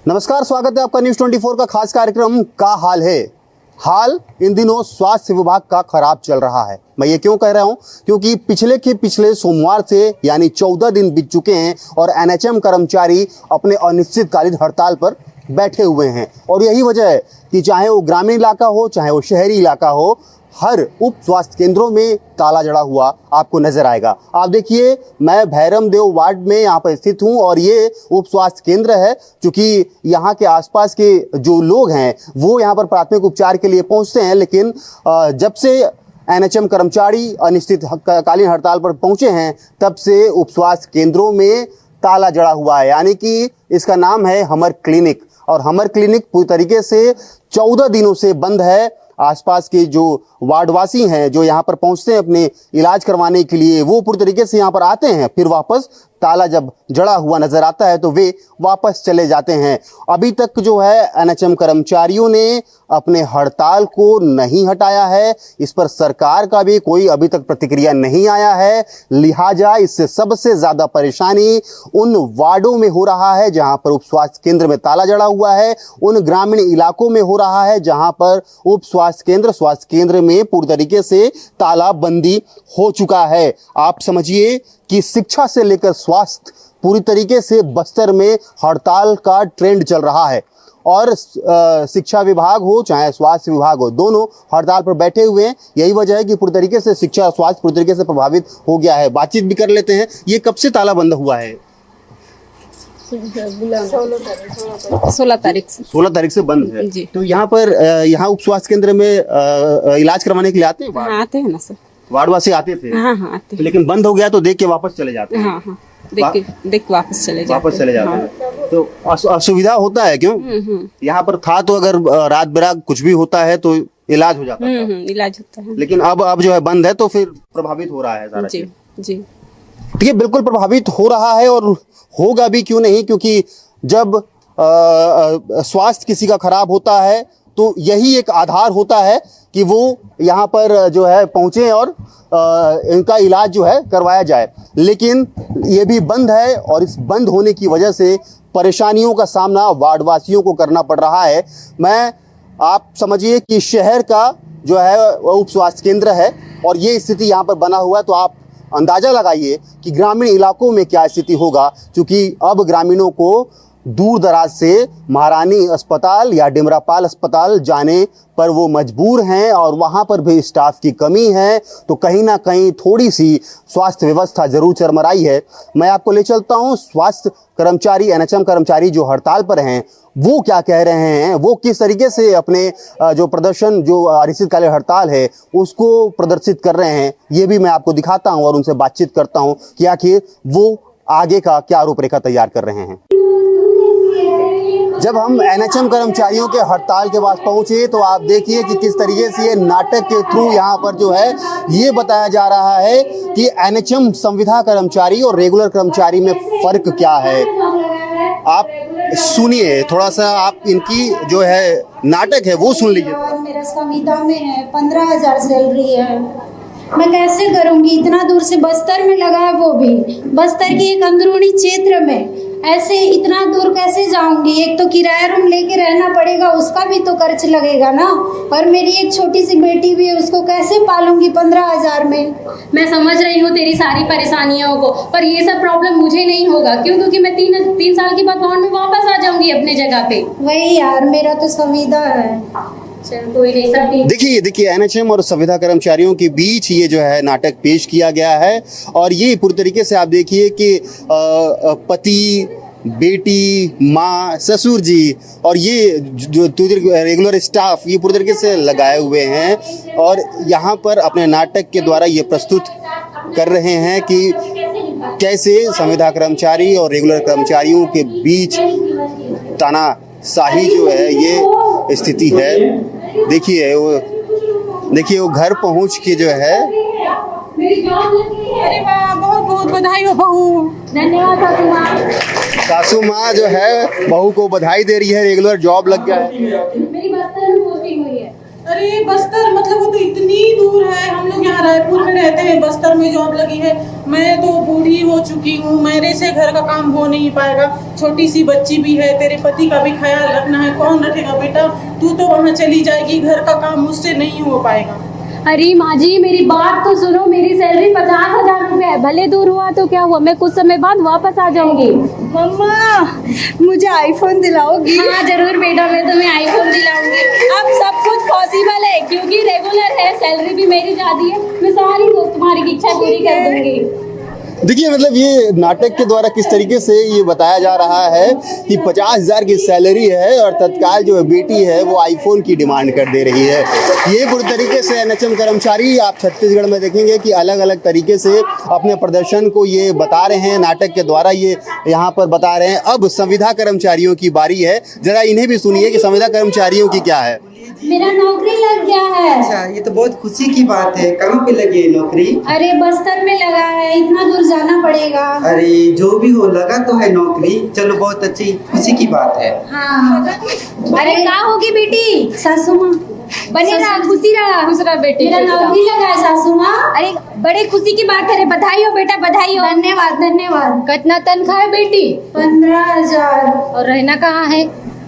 नमस्कार, स्वागत है आपका न्यूज़ 24 का खास कार्यक्रम का हाल है। हाल इन दिनों स्वास्थ्य विभाग का खराब चल रहा है। मैं ये क्यों कह रहा हूं, क्योंकि पिछले सोमवार से यानी 14 दिन बीत चुके हैं और एनएचएम कर्मचारी अपने अनिश्चितकालीन हड़ताल पर बैठे हुए हैं। और यही वजह है कि चाहे वो ग्रामीण इलाका हो, चाहे वो शहरी इलाका हो, हर उप स्वास्थ्य केंद्रों में ताला जड़ा हुआ आपको नजर आएगा। आप देखिए, मैं भैरम देव वार्ड में यहाँ पर स्थित हूँ और ये उप स्वास्थ्य केंद्र है। क्योंकि यहाँ के आसपास के जो लोग हैं वो यहाँ पर प्राथमिक उपचार के लिए पहुँचते हैं, लेकिन जब से एनएचएम कर्मचारी अनिश्चितकालीन हड़ताल पर पहुँचे हैं तब से उप स्वास्थ्य केंद्रों में ताला जड़ा हुआ है। यानी कि इसका नाम है हमर क्लिनिक, और हमर क्लिनिक पूरी तरीके से 14 दिनों से बंद है। आसपास के जो वार्डवासी हैं जो यहाँ पर पहुँचते हैं अपने इलाज करवाने के लिए, वो पूरी तरीके से यहाँ पर आते हैं, फिर वापस ताला जब जड़ा हुआ नजर आता है तो वे वापस चले जाते हैं। अभी तक जो है एनएचएम कर्मचारियों ने अपने हड़ताल को नहीं हटाया है। इस पर सरकार का भी कोई अभी तक प्रतिक्रिया नहीं आया है। लिहाजा इससे सबसे ज्यादा परेशानी उन वार्डों में हो रहा है जहां पर उप स्वास्थ्य केंद्र में ताला जड़ा हुआ है, उन ग्रामीण इलाकों में हो रहा है जहां पर उप स्वास्थ्य केंद्र में पूरी तरीके से तालाबंदी हो चुका है। आप समझिए कि शिक्षा से लेकर स्वास्थ्य पूरी तरीके से बस्तर में हड़ताल का ट्रेंड चल रहा है। और शिक्षा विभाग हो चाहे स्वास्थ्य विभाग हो, दोनों हड़ताल पर बैठे हुए हैं। यही वजह है कि पूरी तरीके से शिक्षा और स्वास्थ्य पूरी तरीके से प्रभावित हो गया है। बातचीत भी कर लेते हैं। ये कब से ताला बंद हुआ है? 16 तारीख से बंद है जी। तो यहाँ पर यहाँ उप स्वास्थ्य केंद्र में इलाज करवाने के लिए आते हैं? हाँ, आते हैं ना सर, वार्डवासी आते थे। हाँ आते हैं। लेकिन बंद हो गया तो देख के वापस चले जाते हैं। हाँ, देख वापस चले जाते हैं। तो असुविधा होता है क्यों? यहाँ पर था तो अगर रात बेरात कुछ भी होता है तो इलाज हो जाता है। इलाज होता है। लेकिन अब जो है बंद है तो फिर प्रभावित हो रहा है सारा जी जी। ये बिल्कुल प्रभावित हो रहा है और होगा भी, क्यों नहीं, क्योंकि जब स्वास्थ्य किसी का खराब होता है तो यही एक आधार होता है कि वो यहाँ पर जो है पहुँचे और इनका इलाज जो है करवाया जाए। लेकिन ये भी बंद है और इस बंद होने की वजह से परेशानियों का सामना वार्डवासियों को करना पड़ रहा है। आप समझिए कि शहर का जो है उप स्वास्थ्य केंद्र है और ये स्थिति यहाँ पर बना हुआ है, तो आप अंदाजा लगाइए कि ग्रामीण इलाकों में क्या स्थिति होगा। क्योंकि अब ग्रामीणों को दूर दराज से महारानी अस्पताल या डिमरापाल अस्पताल जाने पर वो मजबूर हैं और वहाँ पर भी स्टाफ की कमी है। तो कहीं ना कहीं थोड़ी सी स्वास्थ्य व्यवस्था जरूर चरमराई है। मैं आपको ले चलता हूँ स्वास्थ्य कर्मचारी, एनएचएम कर्मचारी जो हड़ताल पर हैं वो क्या कह रहे हैं, वो किस तरीके से अपने जो प्रदर्शन, जो अनिश्चितकालीन हड़ताल है उसको प्रदर्शित कर रहे हैं, ये भी मैं आपको दिखाता हूँ और उनसे बातचीत करता हूँ कि आखिर वो आगे का क्या रूपरेखा तैयार कर रहे हैं। जब हम एनएचएम कर्मचारियों के हड़ताल के पास पहुंचे तो आप देखिए कि किस तरीके से ये नाटक के थ्रू यहाँ पर जो है ये बताया जा रहा है कि एनएचएम संविदा कर्मचारी और रेगुलर कर्मचारी में फर्क क्या है। आप सुनिए थोड़ा सा, आप इनकी जो है नाटक है वो सुन लीजिए। मेरा संविदा में है 15,000 सैलरी है, मैं कैसे करूंगी? इतना दूर से बस्तर में लगा है, वो भी बस्तर की एक अंदरूनी क्षेत्र में, ऐसे इतना दूर कैसे जाऊंगी? एक तो किराया रूम लेके रहना पड़ेगा, उसका भी तो खर्च लगेगा ना। और मेरी एक छोटी सी बेटी भी है, उसको कैसे पालूंगी 15,000 में? मैं समझ रही हूँ तेरी सारी परेशानियों को, पर ये सब प्रॉब्लम मुझे नहीं होगा। क्यों? क्योंकि मैं तीन साल के बाद गाँव में वापस आ जाऊंगी अपने जगह पे। वही यार, मेरा तो संविदा है। देखिए एनएचएम और संविदा कर्मचारियों के बीच ये जो है नाटक पेश किया गया है। और ये पूरी तरीके से आप देखिए कि पति, बेटी, माँ, ससुर जी और ये जो रेगुलर स्टाफ ये पूरी तरीके से लगाए हुए हैं और यहाँ पर अपने नाटक के द्वारा ये प्रस्तुत कर रहे हैं कि कैसे संविदा कर्मचारी और रेगुलर कर्मचारियों के बीच तानाशाही जो है ये स्थिति है। देखिए वो घर पहुंच के जो है, अरे वाह, बहुत बहुत बधाई हो बहू। धन्यवाद सासू माँ। सासू माँ जो है बहू को बधाई दे रही है, रेगुलर जॉब लग गया है। मेरी बस्तर में पोस्टिंग हुई है। अरे बस्तर मतलब वो तो इतनी दूर है, हम लोग यहाँ रायपुर में रहते हैं, बस्तर में जॉब लगी है मैं तो बूढ़ी हो चुकी हूँ, मेरे से घर का काम हो नहीं पाएगा, छोटी सी बच्ची भी है, तेरे पति का भी ख्याल रखना है, कौन रखेगा बेटा? तू तो वहाँ चली जाएगी, घर का काम मुझसे नहीं हो पाएगा। अरे माँ जी मेरी बात तो सुनो, मेरी सैलरी 50,000 रुपए है, भले दूर हुआ तो क्या हुआ, मैं कुछ समय बाद वापस आ जाऊंगी। मम्मा मुझे आईफोन दिलाओगी? हाँ जरूर बेटा, मैं तुम्हें आईफोन दिलाऊंगी। अब सब कुछ पॉसिबल है क्योंकि रेगुलर है, सैलरी भी मेरी जाती है, मैं सारी तुम्हारी इच्छा पूरी कर दूंगी। देखिए मतलब ये नाटक के द्वारा किस तरीके से ये बताया जा रहा है कि 50,000 की सैलरी है और तत्काल जो बेटी है वो आईफोन की डिमांड कर दे रही है। ये पूरी तरीके से एनएचएम कर्मचारी आप छत्तीसगढ़ में देखेंगे कि अलग अलग तरीके से अपने प्रदर्शन को ये बता रहे हैं, नाटक के द्वारा ये यहाँ पर बता रहे हैं। अब संविदा कर्मचारियों की बारी है, जरा इन्हें भी सुनिए कि संविदा कर्मचारियों की क्या है। मेरा नौकरी लग गया है। अच्छा, ये तो बहुत खुशी की बात है। कहाँ पे लगी है नौकरी? अरे बस्तर में लगा है, इतना दूर जाना पड़ेगा। अरे जो भी हो, लगा तो है नौकरी। चलो बहुत अच्छी खुशी की बात है। हाँ। अरे क्या होगी बेटी? सासू माँ बने ना, खुश रहा बेटी। मेरा नौकरी लगा है सासू माँ। अरे बड़े खुशी की बात है, बधाई हो बेटा, बधाई हो। धन्यवाद धन्यवाद। कितना तनख्वाह है बेटी? 15,000। और रहना कहाँ है?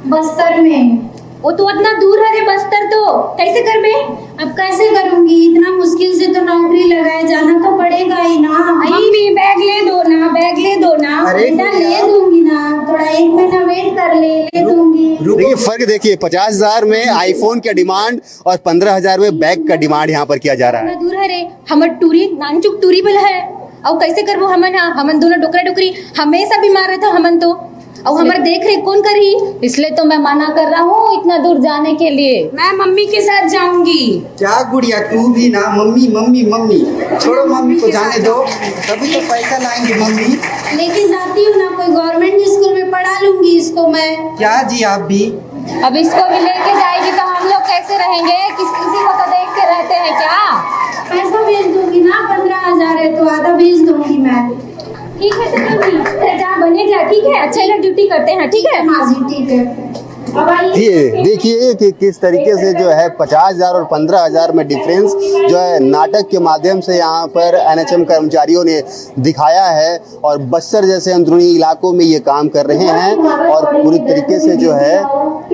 बस्तर में। वो तो इतना दूर है रे बस्तर, तो कैसे कर बे? अब कैसे करूंगी, इतना मुश्किल से तो नौकरी लगाए, जाना तो पड़ेगा ही ना। मम्मी बैग ले दो ना, बैग ले दो ना। अरे बेटा ले दूंगी ना, थोड़ा 1 महीना वेट कर ले दूंगी। देखिए फर्क देखिए, 50,000 में आईफोन का डिमांड और 15,000 में बैग का डिमांड यहाँ पर किया जा रहा है। दूर है रे, हमर टूरी नानचुक टूरी बल है, और कैसे करबो हमन दोनों डोकरा डोकरी हमेशा बीमार रहता हमन तो, और हमारे देख रेख कौन करी? इसलिए तो मैं मना कर रहा हूँ इतना दूर जाने के लिए। मैं मम्मी के साथ जाऊंगी। क्या गुड़िया, तू भी ना मम्मी मम्मी मम्मी। छोड़ो मम्मी को जाने दो, तभी तो पैसा लाएंगे मम्मी। लेके जाती हूँ ना, कोई गवर्नमेंट स्कूल में पढ़ा लूंगी इसको मैं। क्या जी आप भी? अब इसको भी लेके जाएगी तो हम लोग कैसे रहेंगे? किसी को तो देख के रहते हैं क्या? पैसा भेज दूंगी ना, 15,000 है तो आधा भेज दूंगी मैं। ठीक है तो जा बने जा, ठीक है, अच्छा लगा, ड्यूटी करते हैं, ठीक है हाँ जी ठीक है। अब आइए। ये देखिए कि किस तरीके से जो है 50,000 और 15,000 में डिफरेंस जो है नाटक के माध्यम से यहाँ पर एनएचएम कर्मचारियों ने दिखाया है, और बस्तर जैसे अंदरूनी इलाकों में ये काम कर रहे हैं, और पूरी तरीके से जो है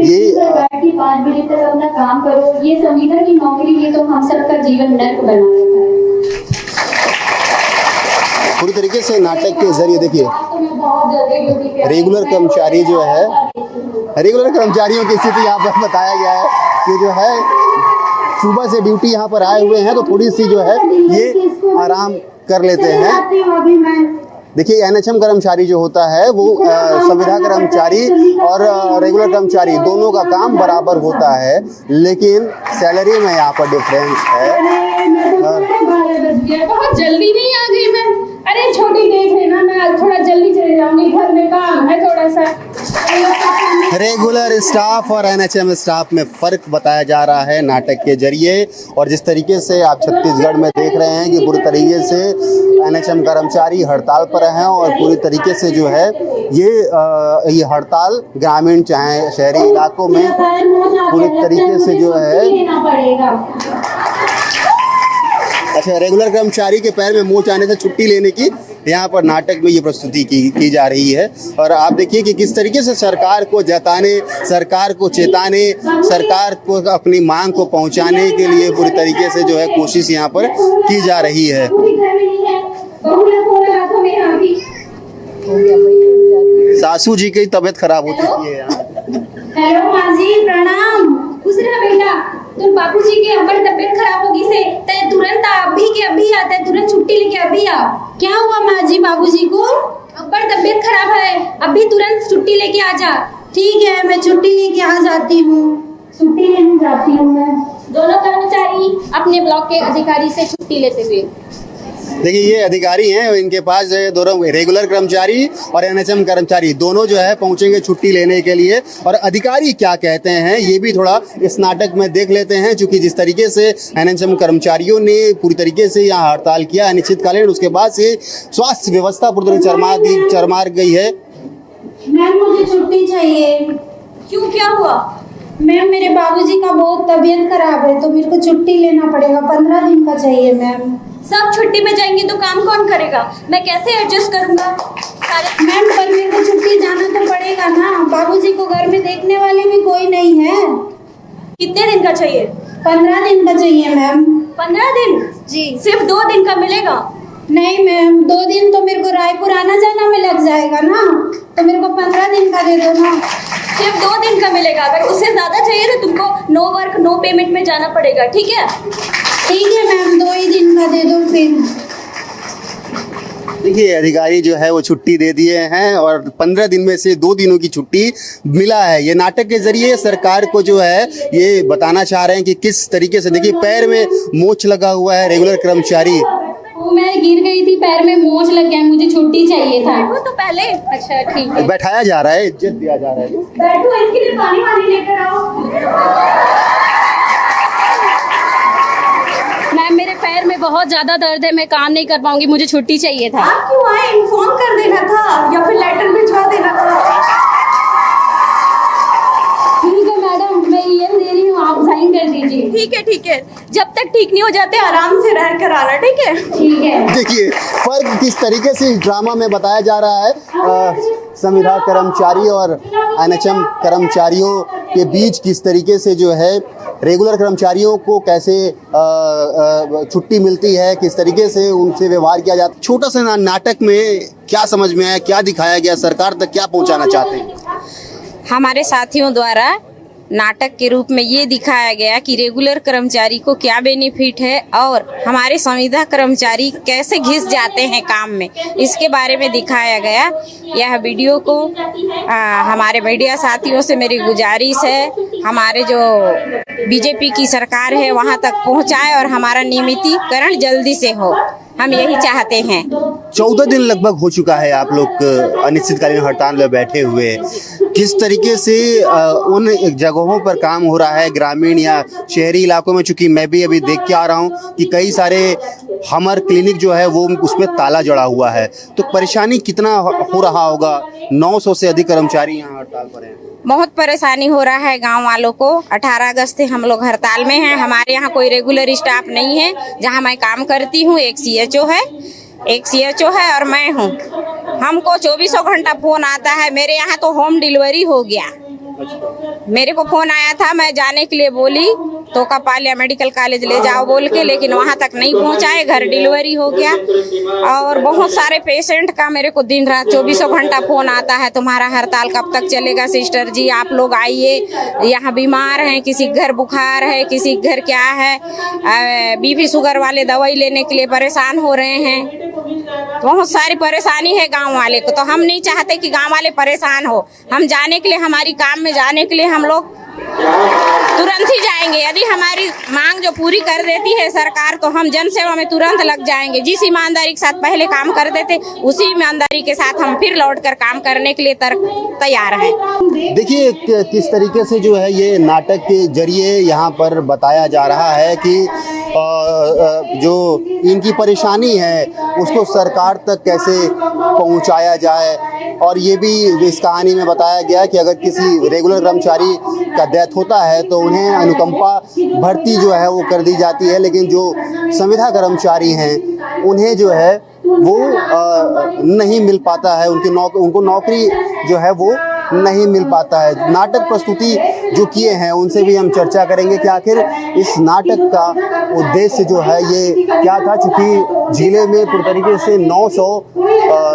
ये 5 बजे तक अपना काम करो, ये संविदा की नौकरी, ये तो हम सबका जीवन नर्क बना रखा है। पूरी तरीके से नाटक के जरिए देखिए बहुत जल्दी रेगुलर कर्मचारी जो है, रेगुलर कर्मचारियों की स्थिति यहाँ पर बताया गया है कि जो है सुबह से ड्यूटी यहाँ पर आए हुए हैं तो थोड़ी सी जो है ये आराम कर लेते हैं। देखिए एनएचएम कर्मचारी जो होता है वो संविदा कर्मचारी और रेगुलर कर्मचारी दोनों का काम बराबर होता है, लेकिन सैलरी में यहाँ पर डिफरेंस है। बहुत जल्दी नहीं आ गई मैं। अरे छोटी देख लेना, मैं थोड़ा जल्दी चले जाऊंगी, घर में काम है थोड़ा सा। रेगुलर स्टाफ और एनएचएम स्टाफ में फ़र्क बताया जा रहा है नाटक के जरिए, और जिस तरीके से आप छत्तीसगढ़ में देख रहे हैं कि पूरी तरीके से एनएचएम कर्मचारी हड़ताल पर हैं, और पूरी तरीके से जो है ये हड़ताल ग्रामीण चाहे शहरी इलाकों में पूरी तरीके से जो है। अच्छा, रेगुलर कर्मचारी के पैर में मोच आने से छुट्टी लेने की यहाँ पर नाटक में ये प्रस्तुति की जा रही है, और आप देखिए कि किस तरीके से सरकार को जताने, सरकार को चेताने, सरकार को अपनी मांग को पहुँचाने के लिए पूरी तरीके से जो है कोशिश यहाँ पर की जा रही है। सासू जी की तबीयत खराब हो चुकी है यहाँ। हेलो माँ जी प्रणाम। खुश रहा बेटा, तुम बापू जी की अब्बड़ तबीयत खराब होगी से तय तुरंत अभी के अभी आता है, तुरंत छुट्टी लेके अभी आ। क्या हुआ माँ जी बाबूजी को? अब्बड़ तबीयत खराब है, अभी तुरंत छुट्टी लेके आ जा। ठीक है मैं छुट्टी लेके आ जाती हूँ। छुट्टी लेने जाती हूँ मैं। दोनों कर्मचारी अपने ब्लॉक के अधिकारी से छुट्टी लेते हुए। देखिए ये अधिकारी हैं, इनके पास जो है दोनों रेगुलर कर्मचारी और एनएचएम कर्मचारी दोनों जो है पहुंचेंगे छुट्टी लेने के लिए, और अधिकारी क्या कहते हैं ये भी थोड़ा इस नाटक में देख लेते हैं। क्योंकि जिस तरीके से एनएचएम कर्मचारियों ने पूरी तरीके से यहाँ हड़ताल किया अनिश्चितकालीन, उसके बाद से स्वास्थ्य व्यवस्था पूरी तरह चरमार गई है। मैम मुझे छुट्टी चाहिए। क्यों, क्या हुआ? मैम मेरे बाबूजी का बहुत तबीयत खराब है तो मेरे को छुट्टी लेना पड़ेगा, 15 दिन का चाहिए मैम। सब छुट्टी पे जाएंगे तो काम कौन करेगा? मैं कैसे एडजस्ट करूंगा? मैम पर मेरे को छुट्टी जाना तो पड़ेगा ना, बाबूजी को घर में देखने वाले भी कोई नहीं है। कितने दिन का चाहिए? 15 दिन का चाहिए मैम। 15 दिन? जी। सिर्फ 2 दिन का मिलेगा? नहीं मैम, 2 दिन तो मेरे को रायपुर आना जाना में लग जाएगा ना, तो मेरे को 15 दिन का दे दो ना। सिर्फ 2 दिन का मिलेगा, अगर उससे ज्यादा चाहिए तो तुमको नो वर्क नो पेमेंट में जाना पड़ेगा, ठीक है? ठीक है मैम, 2 ही दिन का दे दो फिर। देखिए अधिकारी जो है वो छुट्टी दे दिए हैं और 15 दिन में से 2 दिनों की छुट्टी मिला है। ये नाटक के जरिए सरकार को जो है ये बताना चाह रहे हैं कि किस तरीके से, देखिए पैर में मोच लगा हुआ है रेगुलर कर्मचारी। वो मैं गिर गई थी, पैर में मोच लग गया, मुझे छुट्टी चाहिए था। वो तो पहले। अच्छा ठीक है। बैठाया जा रहा है, इज्जत दिया जा रहा है। बैठो, इसके लिए पानी वानी लेकर आओ। मैम मेरे पैर में बहुत ज्यादा दर्द है, मैं काम नहीं कर पाऊंगी, मुझे छुट्टी चाहिए था। आप क्यों आए? इन्फॉर्म कर देना था या फिर लेटर भिजवा देना था। ठीक है मैडम, मैं ईएम दे रही हूँ, आप साइन कर दीजिए। ठीक है, जब तक ठीक नहीं हो जाते आराम से रह कर आना, ठीक है? ठीक है। देखिए फर्क किस तरीके से इस ड्रामा में बताया जा रहा है संविदा कर्मचारी और एनएचएम कर्मचारियों के बीच, किस तरीके से जो है रेगुलर कर्मचारियों को कैसे छुट्टी मिलती है, किस तरीके से उनसे व्यवहार किया जाता है। छोटा सा नाटक में क्या समझ में आया, क्या दिखाया गया, सरकार तक क्या पहुंचाना चाहते हैं? हमारे साथियों द्वारा नाटक के रूप में ये दिखाया गया कि रेगुलर कर्मचारी को क्या बेनिफिट है और हमारे संविदा कर्मचारी कैसे घिस जाते हैं काम में, इसके बारे में दिखाया गया। यह वीडियो को हमारे मीडिया साथियों से मेरी गुजारिश है, हमारे जो बीजेपी की सरकार है वहां तक पहुंचाए और हमारा नियमितीकरण जल्दी से हो, हम यही चाहते हैं। 14 दिन लगभग हो चुका है आप लोग अनिश्चितकालीन हड़ताल में बैठे हुए। किस तरीके से उन जगहों पर काम हो रहा है ग्रामीण या शहरी इलाकों में? चूंकि मैं भी अभी देख के आ रहा हूँ कि कई सारे हमर क्लिनिक जो है वो उसमें ताला जड़ा हुआ है, तो परेशानी कितना हो रहा होगा? 900 से अधिक कर्मचारी यहाँ हड़ताल पर हैं। बहुत परेशानी हो रहा है गांव वालों को। 18 अगस्त से हम लोग हड़ताल में हैं। हमारे यहाँ कोई रेगुलर स्टाफ नहीं है। जहाँ मैं काम करती हूँ एक सीएचओ है और मैं हूँ। हमको 24 घंटा फोन आता है। मेरे यहाँ तो होम डिलीवरी हो गया। मेरे को फोन आया था, मैं जाने के लिए बोली तो कपाल या मेडिकल कॉलेज ले जाओ बोल के, लेकिन वहाँ तक नहीं पहुँचाए, घर डिलीवरी हो गया। और बहुत सारे पेशेंट का मेरे को दिन रात 24 घंटा फोन आता है, तुम्हारा हड़ताल कब तक चलेगा सिस्टर जी, आप लोग आइए, यहाँ बीमार हैं, किसी घर बुखार है, किसी घर क्या है, बीपी शुगर वाले दवाई लेने के लिए परेशान हो रहे हैं। बहुत सारी परेशानी है गांव वाले को, तो हम नहीं चाहते कि गांव वाले परेशान हो। हम जाने के लिए, हमारी काम में जाने के लिए हम लोग तुरंत ही जाएंगे। यदि हमारी मांग जो पूरी कर देती है सरकार, तो हम जन सेवा में तुरंत लग जाएंगे। जिस ईमानदारी के साथ पहले काम करते थे, उसी ईमानदारी के साथ हम फिर लौटकर काम करने के लिए तैयार हैं। देखिए किस तरीके से जो है ये नाटक के जरिए यहाँ पर बताया जा रहा है कि जो इनकी परेशानी है उसको सरकार तक कैसे पहुँचाया जाए। और ये भी इस कहानी में बताया गया कि अगर किसी रेगुलर कर्मचारी का डेथ होता है तो उन्हें अनुकंपा भर्ती जो है वो कर दी जाती है, लेकिन जो संविदा कर्मचारी हैं उन्हें जो है वो नहीं मिल पाता है, उनको नौकरी जो है वो नहीं मिल पाता है। नाटक प्रस्तुति जो किए हैं उनसे भी हम चर्चा करेंगे कि आखिर इस नाटक का उद्देश्य जो है ये क्या था। चूँकि जिले में पूरी तरीके से 900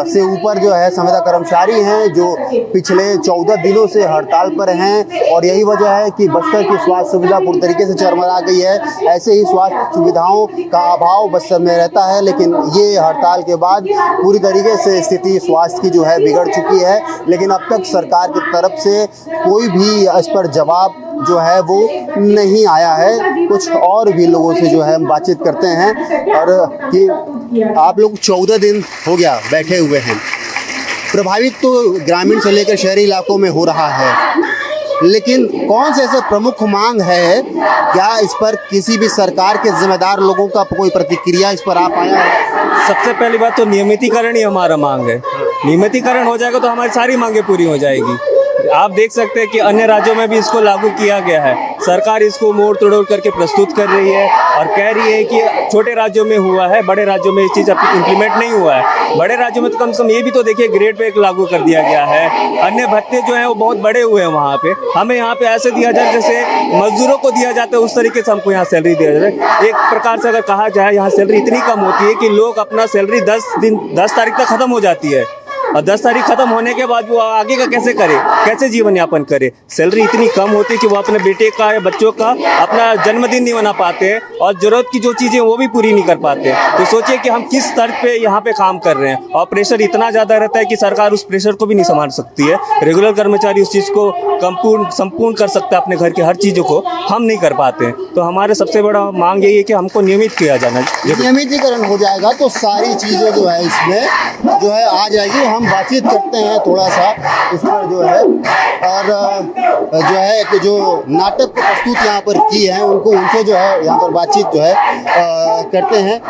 से ऊपर जो है संविदा कर्मचारी हैं जो पिछले 14 दिनों से हड़ताल पर हैं, और यही वजह है कि बस्तर की स्वास्थ्य सुविधा पूरी तरीके से चरमरा गई है। ऐसे ही स्वास्थ्य सुविधाओं का अभाव बस्तर में रहता है, लेकिन ये हड़ताल के बाद पूरी तरीके से स्थिति स्वास्थ्य की जो है बिगड़ चुकी है। लेकिन अब तक सरकार की तरफ से कोई भी इस पर जवाब जो है वो नहीं आया है। कुछ और भी लोगों से जो है हम बातचीत करते हैं, और कि आप लोग 14 दिन हो गया बैठे हुए हैं। प्रभावित तो ग्रामीण से लेकर शहरी इलाकों में हो रहा है, लेकिन कौन से ऐसे प्रमुख मांग है? क्या इस पर किसी भी सरकार के जिम्मेदार लोगों का कोई प्रतिक्रिया इस पर आ पाया है? सबसे पहली बात तो नियमितीकरण ही हमारा मांग है। नियमितीकरण हो जाएगा तो हमारी सारी मांगे पूरी हो जाएगी। आप देख सकते हैं कि अन्य राज्यों में भी इसको लागू किया गया है। सरकार इसको मोड़ तोड़ करके प्रस्तुत कर रही है और कह रही है कि छोटे राज्यों में हुआ है, बड़े राज्यों में ये चीज़ इम्प्लीमेंट नहीं हुआ है। बड़े राज्यों में तो कम से कम ये भी तो देखिए ग्रेड पे लागू कर दिया गया है। अन्य भत्ते जो हैं वो बहुत बड़े हुए हैं वहाँ पे। हमें यहाँ पे ऐसे दिया जाए जैसे मजदूरों को दिया जाता है, उस तरीके से हमको यहाँ सैलरी दिया जाए। एक प्रकार से अगर कहा जाए, यहाँ सैलरी इतनी कम होती है कि लोग अपना सैलरी 10 तारीख तक ख़त्म हो जाती है, और 10 तारीख खत्म होने के बाद वो आगे का कैसे करे, कैसे जीवन यापन करे। सैलरी इतनी कम होती है कि वो अपने बेटे का या बच्चों का अपना जन्मदिन नहीं मना पाते, और ज़रूरत की जो चीज़ें वो भी पूरी नहीं कर पाते। तो सोचिए कि हम किस स्तर पे यहाँ पे काम कर रहे हैं, और प्रेशर इतना ज़्यादा रहता है कि सरकार उस प्रेशर को भी नहीं संभाल सकती है। रेगुलर कर्मचारी उस चीज़ को संपूर्ण कर सकता है, अपने घर की हर चीज़ों को हम नहीं कर पाते। तो हमारे सबसे बड़ा मांग यही है कि हमको नियमित किया जाना। नियमितीकरण हो जाएगा तो सारी चीज़ें जो है इसमें जो है आ जाएगी। हम बातचीत करते हैं थोड़ा सा इस पर जो है, और जो है कि जो नाटक को प्रस्तुत यहाँ पर किए हैं उनसे जो है यहाँ पर बातचीत जो है करते हैं।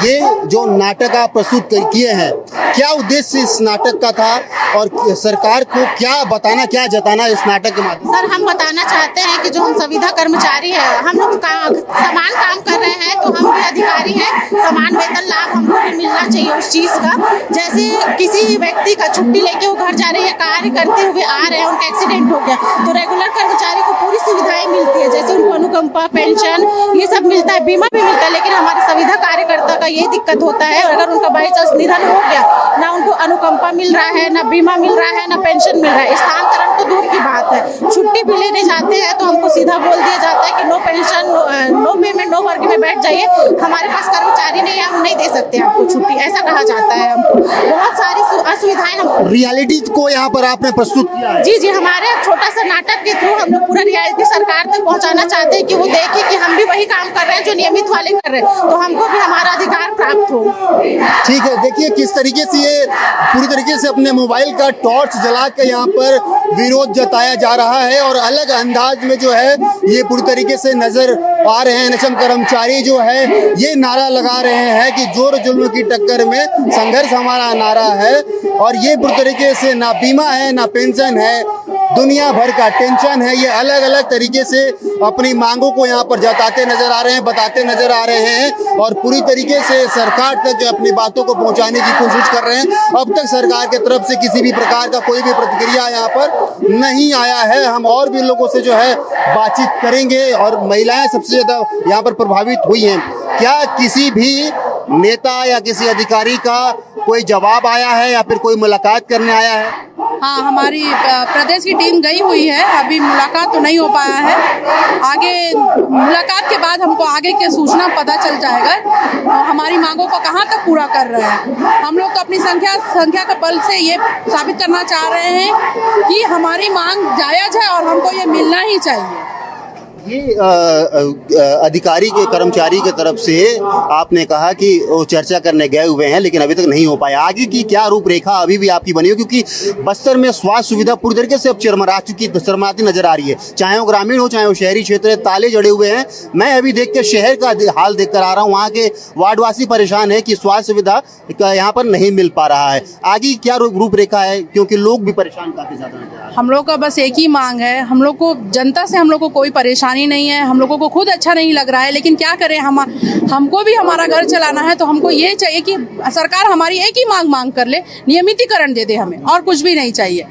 ये जो नाटक आप प्रस्तुत किए हैं, क्या उद्देश्य इस नाटक का था, और सरकार को क्या बताना, क्या जताना इस नाटक के माध्यम? सर, हम बताना चाहते हैं कि जो हम संविदा कर्मचारी हैं, हम लोग समान काम कर रहे हैं, तो हम भी अधिकारी हैं, समान वेतन लाभ हमको भी मिलना चाहिए उस चीज़ का। जैसे किसी व्यक्ति का छुट्टी लेके वो घर जा रहे हैं, कार्य करते हुए आ रहे हैं, उनका एक्सीडेंट हो गया, तो रेगुलर कर्मचारी को पूरी सुविधाएं मिलती है, जैसे उनको अनुकंपा, पेंशन, ये सब मिलता है, बीमा भी मिलता है। लेकिन हमारे संविदा कार्यकर्ता का ये दिक्कत होता है, अगर उनका बाई चांस निधन हो गया, ना उनको अनुकंपा मिल रहा है, ना बीमा मिल रहा है, ना पेंशन मिल रहा है। स्थानांतरण तो दूर की बात है, छुट्टी भी लेने जाते हैं तो हमको सीधा बोल दिया जाता है कि no pension, no payment, no work में बैठ जाइए, हमारे पास कर्मचारी नहीं है, हम नहीं दे सकते आपको छुट्टी, ऐसा कहा जाता है। हमको बहुत सारी असुविधाएं हम रियलिटी को यहाँ पर आपने प्रस्तुत किया है। जी, हमारे छोटा सा नाटक के थ्रू हम लोग पूरा रियलिटी सरकार तक पहुँचाना चाहते हैं कि वो देखे कि हम भी वही काम कर रहे हैं जो नियमित वाले कर रहे हैं, तो हमको भी हमारा अधिकार प्राप्त हो। ठीक है, देखिए किस तरीके से ये पूरी तरीके से अपने मोबाइल का टॉर्च जला के यहाँ पर विरोध जताया जा रहा है, और अलग अंदाज में जो है ये पूरी तरीके से नजर आ रहे हैं। नशम कर्मचारी जो है ये नारा लगा रहे हैं कि जोर जुल्म की टक्कर में संघर्ष हमारा नारा है, और ये पूरी तरीके से ना बीमा है, ना पेंशन है, दुनिया भर का टेंशन है। ये अलग अलग तरीके से अपनी मांगों को यहाँ पर जताते नजर आ रहे हैं, बताते नजर आ रहे हैं, और पूरी तरीके से सरकार तक जो अपनी बातों को पहुँचाने की कोशिश कर रहे हैं। अब तक सरकार की तरफ से किसी भी प्रकार का कोई भी प्रतिक्रिया यहाँ पर नहीं आया है। हम और भी लोगों से जो है बातचीत करेंगे, और महिलाएं सबसे ज़्यादा यहाँ पर प्रभावित हुई हैं। क्या किसी भी नेता या किसी अधिकारी का कोई जवाब आया है, या फिर कोई मुलाकात करने आया है? हाँ, हमारी प्रदेश की टीम गई हुई है, अभी मुलाकात तो नहीं हो पाया है। आगे मुलाकात के बाद हमको आगे की सूचना पता चल जाएगा, हमारी मांगों को कहाँ तक पूरा कर रहे हैं। हम लोग तो अपनी संख्या के बल से ये साबित करना चाह रहे हैं कि हमारी मांग जायज़ है और हमको ये मिलना ही चाहिए। ये अधिकारी के कर्मचारी की तरफ से आपने कहा कि वो चर्चा करने गए हुए हैं, लेकिन अभी तक नहीं हो पाया। आगे की क्या रूपरेखा अभी भी आपकी बनी हो, क्योंकि बस्तर में स्वास्थ्य सुविधा पूरी तरीके से अब चरमराती नजर आ रही है, चाहे वो ग्रामीण हो चाहे वो शहरी क्षेत्र है, ताले जड़े हुए हैं। मैं अभी देख के शहर का हाल देख कर आ रहा हूँ, वहाँ के वार्डवासी परेशान है कि स्वास्थ्य सुविधा यहाँ पर नहीं मिल पा रहा है। आगे क्या रूपरेखा है, क्योंकि लोग भी परेशान काफी ज्यादा। हम लोग का बस एक ही मांग है, हम लोग को जनता से हम लोग को कोई परेशानी नहीं है, हम लोगों को खुद अच्छा नहीं लग रहा है, लेकिन क्या करें, हमको भी हमारा घर चलाना है, तो हमको ये चाहिए कि सरकार हमारी एक ही मांग कर ले, नियमितीकरण दे दे हमें, और कुछ भी नहीं चाहिए,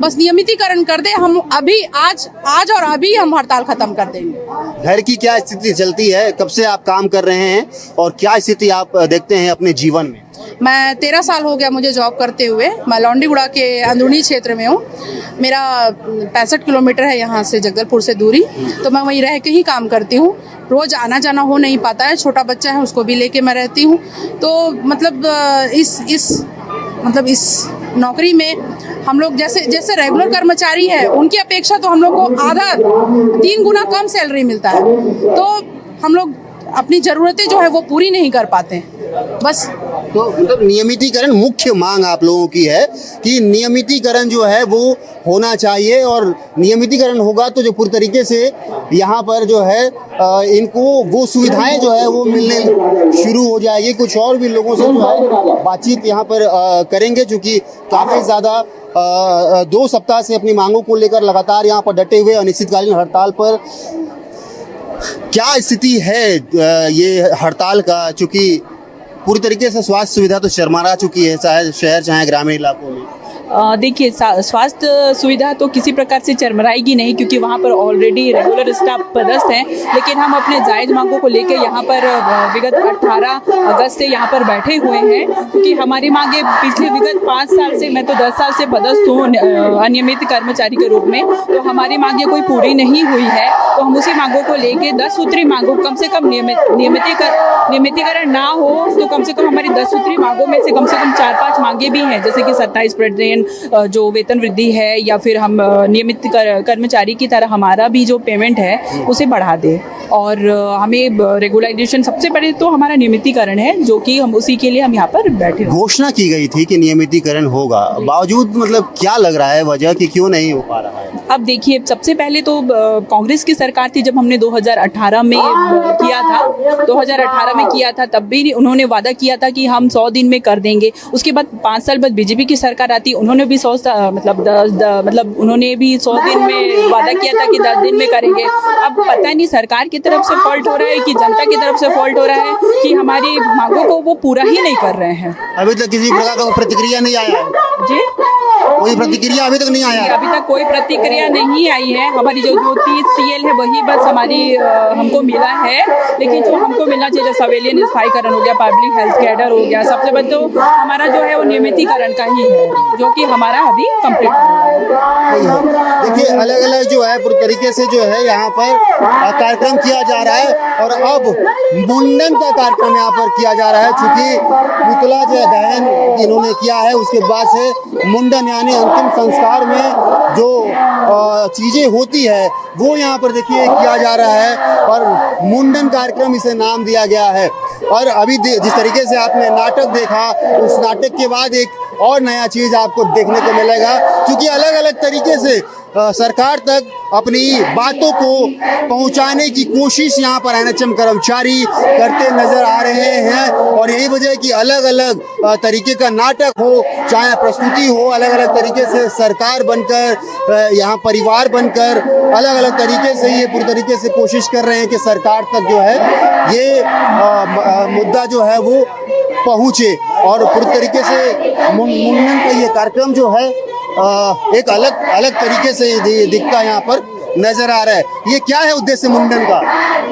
बस नियमितीकरण कर दे। हम अभी आज और अभी हम हड़ताल खत्म कर देंगे। घर की क्या स्थिति चलती है, कब से आप काम कर रहे हैं, और क्या स्थिति आप देखते हैं अपने जीवन में? मैं 13 साल हो गया मुझे जॉब करते हुए। मैं लौंडीगुड़ा के अंदरूनी क्षेत्र में हूँ। मेरा 65 किलोमीटर है यहाँ से, जगदलपुर से दूरी, तो मैं वहीं रह के ही काम करती हूँ। रोज़ आना जाना हो नहीं पाता है, छोटा बच्चा है उसको भी लेके मैं रहती हूँ। तो मतलब इस नौकरी में हम लोग जैसे रेगुलर कर्मचारी है, उनकी अपेक्षा तो हम लोग को आधा 3 गुना कम सैलरी मिलता है, तो हम लोग अपनी ज़रूरतें जो है वो पूरी नहीं कर पाते हैं। बस तो मतलब नियमितीकरण मुख्य मांग आप लोगों की है कि नियमितीकरण जो है वो होना चाहिए, और नियमितीकरण होगा तो जो पूरी तरीके से यहाँ पर जो है इनको वो सुविधाएं जो है वो मिलने शुरू हो जाएगी। कुछ और भी लोगों से जो है बातचीत यहाँ पर करेंगे, क्योंकि काफ़ी ज़्यादा 2 सप्ताह से अपनी मांगों को लेकर लगातार यहाँ पर डटे हुए अनिश्चितकालीन हड़ताल पर क्या स्थिति है ये हड़ताल का, चूंकि पूरी तरीके से स्वास्थ्य सुविधा तो चरमरा चुकी है, चाहे शहर चाहे ग्रामीण इलाकों में। देखिए, स्वास्थ्य सुविधा तो किसी प्रकार से चरमराएगी नहीं, क्योंकि वहाँ पर ऑलरेडी रेगुलर स्टाफ पदस्थ हैं। लेकिन हम अपने जायज़ मांगों को लेकर यहाँ पर विगत 18 अगस्त से यहाँ पर बैठे हुए हैं, क्योंकि हमारी मांगे पिछले विगत 5 साल से, मैं तो 10 साल से पदस्थ हूँ अनियमित कर्मचारी के रूप में, तो हमारी मांगे कोई पूरी नहीं हुई है। तो हम उसी मांगों को लेके 10 सूत्री मांगों, कम से कम नियमितीकरण ना हो तो कम से कम हमारी 10 सूत्री मांगों में से कम 4-5 मांगे भी हैं, जैसे कि 27% जो वेतन वृद्धि है, या फिर हम नियमित कर्मचारी की तरह हमारा भी जो पेमेंट है उसे बढ़ा दें, और हमें रेगुलाइजेशन, सबसे पहले तो हमारा नियमितीकरण है, जो कि हम उसी के लिए हम यहाँ पर बैठे। घोषणा की गई थी कि नियमितीकरण होगा, बावजूद मतलब क्या लग रहा है वजह कि क्यों नहीं हो पा रहा है? अब देखिए, सबसे पहले तो कांग्रेस की सरकार थी जब हमने 2018 में किया था, 2018 में किया था, तब भी उन्होंने वादा किया था कि हम 100 दिन में कर देंगे। उसके बाद 5 साल बाद बीजेपी की सरकार आती, उन्होंने भी 100 मतलब उन्होंने भी 100 दिन में वादा किया था कि 10 दिन में करेंगे। अब पता नहीं सरकार की तरफ से फॉल्ट हो रहा है कि जनता की तरफ से फॉल्ट हो रहा है कि हमारी मांगों को वो पूरा ही नहीं कर रहे हैं। अभी तक किसी प्रकार का प्रतिक्रिया नहीं आया है जी, कोई प्रतिक्रिया अभी तक नहीं आया है? अभी तक कोई प्रतिक्रिया नहीं आई है। हमारी जो 30 CL है वही बस हमारी हमको मिला है, लेकिन जो हमको मिलना चाहिए, जैसे सवेलियन स्थायीकरण हो गया, पब्लिक हेल्थ कैडर हो गया, सबसे बड़ा तो हमारा जो है वो नियमितीकरण का ही है, जो कि हमारा अभी कंप्लीट है। देखिए, अलग अलग जो है पूरी तरीके से जो है यहाँ पर कार्यक्रम किया जा रहा है, और अब मुंडन का कार्यक्रम यहाँ पर किया जा रहा है, चूंकि पुतला जो दहन इन्होंने किया है, उसके बाद से मुंडन यानी अंतिम संस्कार में जो चीजें होती है वो यहाँ पर देखिए किया जा रहा है, और मुंडन कार्यक्रम इसे नाम दिया गया है। और अभी जिस तरीके से आपने नाटक देखा, उस नाटक के बाद एक और नया चीज आपको देखने को मिलेगा, क्योंकि अलग अलग तरीके से सरकार तक अपनी बातों को पहुंचाने की कोशिश यहाँ पर NHM कर्मचारी करते नजर आ रहे हैं, और यही वजह है कि अलग अलग तरीके का नाटक हो, चाहे प्रस्तुति हो, अलग अलग तरीके से सरकार बनकर, यहाँ परिवार बनकर, अलग अलग तरीके से ये पूरी तरीके से कोशिश कर रहे हैं कि सरकार तक जो है ये मुद्दा जो है वो पहुँचे, और पूरी तरीके से मुंडन का ये कार्यक्रम जो है एक अलग तरीके से दिखता यहाँ पर नजर आ रहा है। ये क्या है उद्देश्य मुंडन का?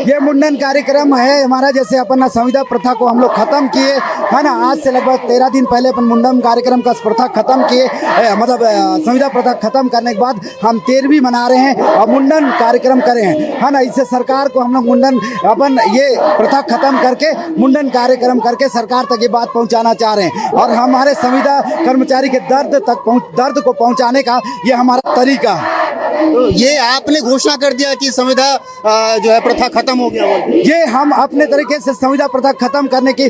ये मुंडन कार्यक्रम है हमारा, जैसे अपन संविदा प्रथा को हम लोग खत्म किए है ना, आज से लगभग 13 दिन पहले अपन मुंडन कार्यक्रम का प्रथा खत्म किए, मतलब संविदा प्रथा खत्म करने के बाद हम 13वीं मना रहे हैं और मुंडन कार्यक्रम करे हैं, है ना। इससे सरकार को हम लोग मुंडन अपन ये प्रथा खत्म करके मुंडन कार्यक्रम करके सरकार तक ये बात पहुँचाना चाह रहे हैं, और हमारे संविदा कर्मचारी के दर्द को पहुँचाने का ये हमारा तरीका है। ये आपने घोषणा कर दिया कि संविदा जो है प्रथा खत्म हो गया, ये हम अपने तरीके से संविदा प्रथा खत्म करने की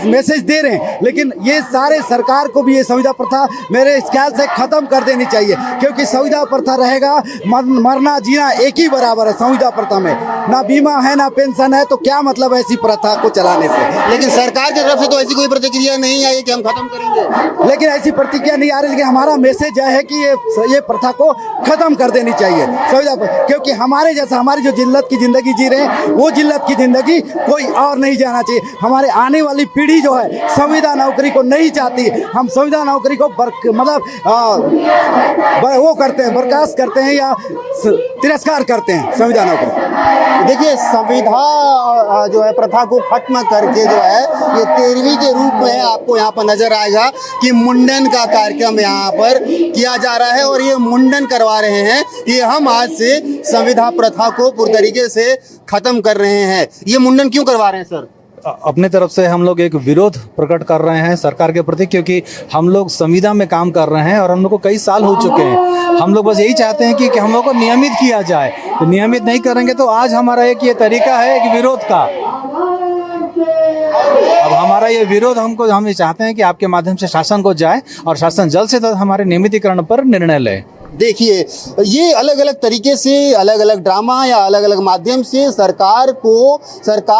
मैसेज दे रहे हैं, लेकिन ये सारे सरकार को भी ये संविदा प्रथा मेरे ख्याल से खत्म कर देनी चाहिए, क्योंकि संविदा प्रथा रहेगा, मरना जीना एक ही बराबर है। संविदा प्रथा में ना बीमा है ना पेंशन है, तो क्या मतलब ऐसी प्रथा को चलाने से? लेकिन सरकार की तरफ से तो ऐसी कोई प्रतिक्रिया नहीं आई कि हम खत्म करेंगे। लेकिन ऐसी प्रतिक्रिया नहीं आ रही, लेकिन हमारा मैसेज है कि ये प्रथा को खत्म कर देनी चाहिए संविदा पर, क्योंकि हमारे जैसा हमारी जो जिल्लत की जिंदगी जी रहे हैं वो जिल्लत की जिंदगी कोई और नहीं जाना चाहिए। हमारे आने वाली पीढ़ी जो है संविदा नौकरी को नहीं चाहती। हम संविदा नौकरी को वो करते हैं, बर्खास्त करते हैं या तिरस्कार करते हैं संविदा नौकरी। देखिए, संविदा जो है प्रथा को खत्म करके जो है ये 13वीं के रूप में आपको यहाँ पर नजर आएगा कि मुंडन का कार्यक्रम यहाँ पर किया जा रहा है, और ये मुंडन करवा रहे हैं कि हम आज से संविदा प्रथा को पूरी तरीके से खत्म कर रहे हैं। ये मुंडन क्यों करवा रहे हैं सर? अपने तरफ से हम लोग एक विरोध प्रकट कर रहे हैं सरकार के प्रति, क्योंकि हम लोग संविदा में काम कर रहे हैं और हम लोग को कई साल हो चुके हैं। हम लोग बस यही चाहते हैं कि हम लोग को नियमित किया जाए, तो नियमित नहीं करेंगे तो आज हमारा एक ये तरीका है कि विरोध का। अब हमारा ये विरोध हम ये चाहते हैं कि आपके माध्यम से शासन को जाए और शासन जल्द से जल्द हमारे नियमितीकरण पर निर्णय ले। देखिए, ये अलग अलग तरीके से अलग अलग ड्रामा या अलग अलग माध्यम से सरकार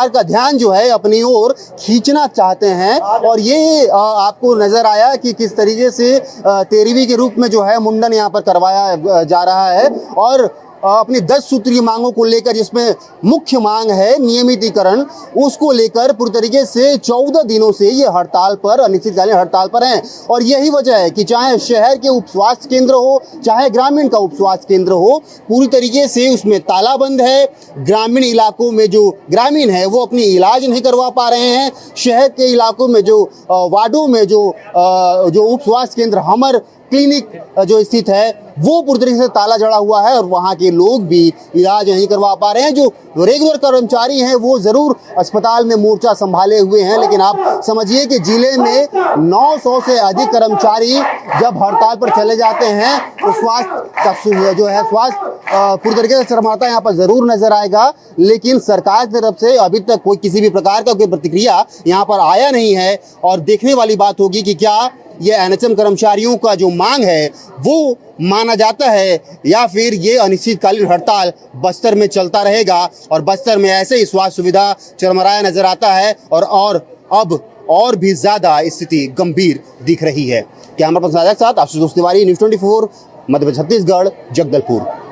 का ध्यान जो है अपनी ओर खींचना चाहते हैं, और ये आपको नजर आया कि किस तरीके से 13वीं के रूप में जो है मुंडन यहाँ पर करवाया जा रहा है, और अपनी 10 सूत्रीय मांगों को लेकर, जिसमें मुख्य मांग है नियमितीकरण, उसको लेकर पूरी तरीके से 14 दिनों से ये हड़ताल पर, अनिश्चितकालीन हड़ताल पर हैं। और यही वजह है कि चाहे शहर के उप स्वास्थ्य केंद्र हो, चाहे ग्रामीण का उप स्वास्थ्य केंद्र हो, पूरी तरीके से उसमें तालाबंद है। ग्रामीण इलाकों में जो ग्रामीण है वो अपनी इलाज नहीं करवा पा रहे हैं। शहर के इलाकों में जो वार्डों में जो उप स्वास्थ्य केंद्र हमर क्लिनिक जो स्थित है वो पूरी तरीके से ताला जड़ा हुआ है और वहाँ के लोग भी इलाज नहीं करवा पा रहे हैं। जो रेगुलर कर्मचारी हैं वो ज़रूर अस्पताल में मोर्चा संभाले हुए हैं, लेकिन आप समझिए कि जिले में 900 से अधिक कर्मचारी जब हड़ताल पर चले जाते हैं तो स्वास्थ्य जो है पूरी तरीके से चरमराता यहाँ पर ज़रूर नजर आएगा। लेकिन सरकार की तरफ से अभी तक कोई किसी भी प्रकार का कोई प्रतिक्रिया यहाँ पर आया नहीं है और देखने वाली बात होगी कि क्या ये एनएचएम कर्मचारियों का जो मांग है वो माना जाता है या फिर ये अनिश्चितकालीन हड़ताल बस्तर में चलता रहेगा। और बस्तर में ऐसे ही स्वास्थ्य सुविधा चरमराया नजर आता है और अब और भी ज्यादा स्थिति गंभीर दिख रही है। कैमरा पर्सन के साथ आशुतोष तिवारी, न्यूज़ 24, मध्य प्रदेश, छत्तीसगढ़, जगदलपुर।